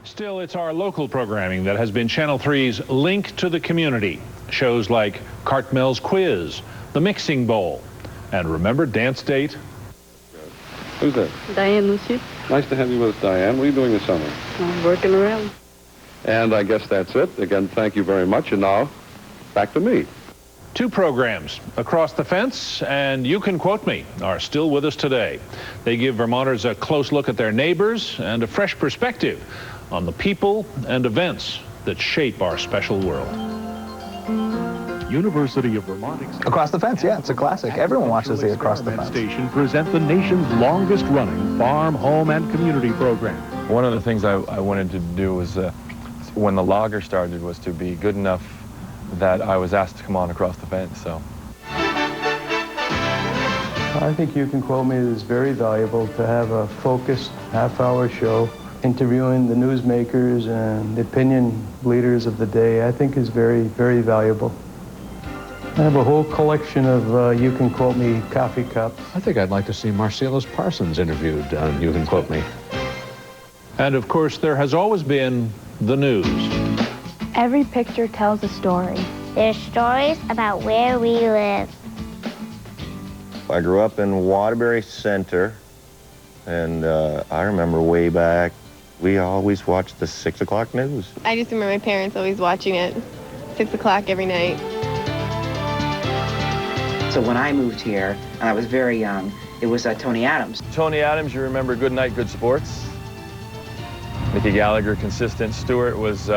Still, it's our local programming that has been Channel 3's link to the community. Shows like Cartmel's Quiz, The Mixing Bowl, and remember Dance Date? Who's that? Diane, monsieur. Nice to have you with us, Diane. What are you doing this summer? I'm working around. And I guess that's it. Again, thank you very much. And now, back to me. Two programs, Across the Fence and You Can Quote Me, are still with us today. They give Vermonters a close look at their neighbors and a fresh perspective on the people and events that shape our special world. University of Vermont. Across the Fence, yeah, it's a classic. Everyone watches the Across the Fence. Station present the nation's longest-running farm, home, and community program. One of the things I wanted to do was, when the logger started, was to be good enough that I was asked to come on Across the Fence, so. I think You Can Quote Me is very valuable to have a focused half-hour show interviewing the newsmakers and the opinion leaders of the day. I think is very, very valuable. I have a whole collection of You Can Quote Me coffee cups. I think I'd like to see Marcellus Parsons interviewed on You Can Quote Me. And of course, there has always been the news. Every picture tells a story. There's stories about where we live. I grew up in Waterbury Center, and I remember way back, we always watched the 6 o'clock news. I just remember my parents always watching it, 6 o'clock every night. So when I moved here, and I was very young, it was Tony Adams. Tony Adams, you remember Good Night, Good Sports? Mickey Gallagher, consistent. Stewart was,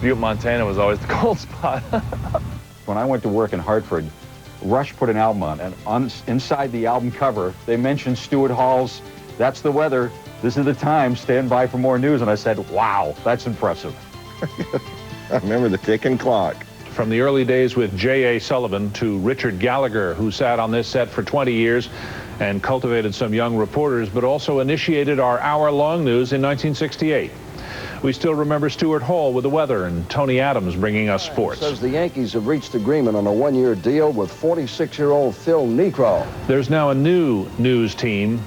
Butte, Montana was always the cold spot. When I went to work in Hartford, Rush put an album on, and inside the album cover, they mentioned Stewart Hall's That's the Weather, This is the Time, Stand by for more news. And I said, wow, that's impressive. I remember the ticking clock. From the early days with J.A. Sullivan to Richard Gallagher, who sat on this set for 20 years and cultivated some young reporters, but also initiated our hour-long news in 1968. We still remember Stewart Hall with the weather and Tony Adams bringing us sports. Says the Yankees have reached agreement on a one-year deal with 46-year-old Phil Niekro. There's now a new news team,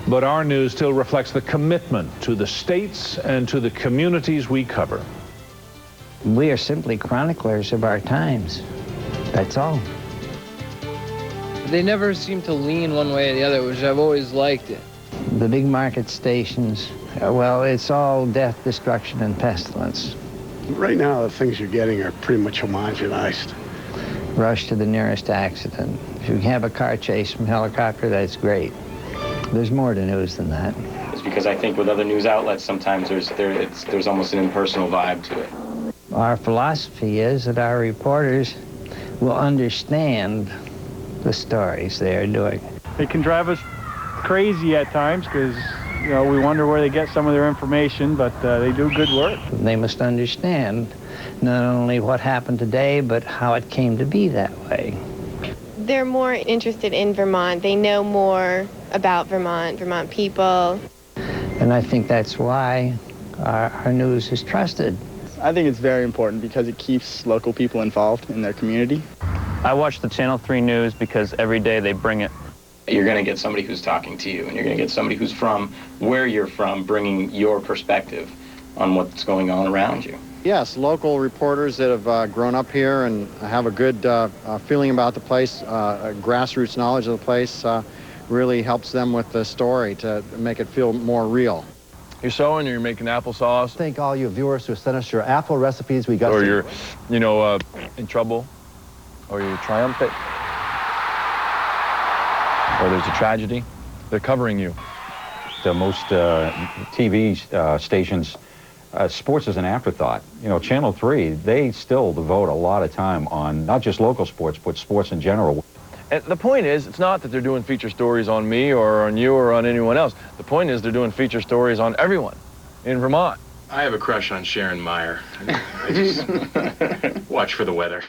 but our news still reflects the commitment to the states and to the communities we cover. We are simply chroniclers of our times. That's all. They never seem to lean one way or the other, which I've always liked it. The big market stations, well, it's all death, destruction, and pestilence. Right now, the things you're getting are pretty much homogenized. Rush to the nearest accident. If you have a car chase from helicopter, that's great. There's more to news than that. It's because I think with other news outlets, sometimes there's almost an impersonal vibe to it. Our philosophy is that our reporters will understand the stories they are doing. It can drive us crazy at times because, you know, we wonder where they get some of their information, but they do good work. They must understand not only what happened today, but how it came to be that way. They're more interested in Vermont. They know more about Vermont, Vermont people. And I think that's why our news is trusted. I think it's very important because it keeps local people involved in their community. I watch the Channel 3 news because every day they bring it. You're going to get somebody who's talking to you, and you're going to get somebody who's from where you're from, bringing your perspective on what's going on around you. Yes, local reporters that have grown up here and have a good feeling about the place, grassroots knowledge of the place, really helps them with the story to make it feel more real. You're sewing, or you're making applesauce. Thank all you viewers who sent us your apple recipes. We got. Or you're, you know, in trouble, or you're triumphant, or there's a tragedy. They're covering you. Most TV stations, sports is an afterthought. You know, Channel 3, they still devote a lot of time on not just local sports, but sports in general. And the point is, it's not that they're doing feature stories on me or on you or on anyone else. The point is they're doing feature stories on everyone in Vermont. I have a crush on Sharon Meyer. I just watch for the weather.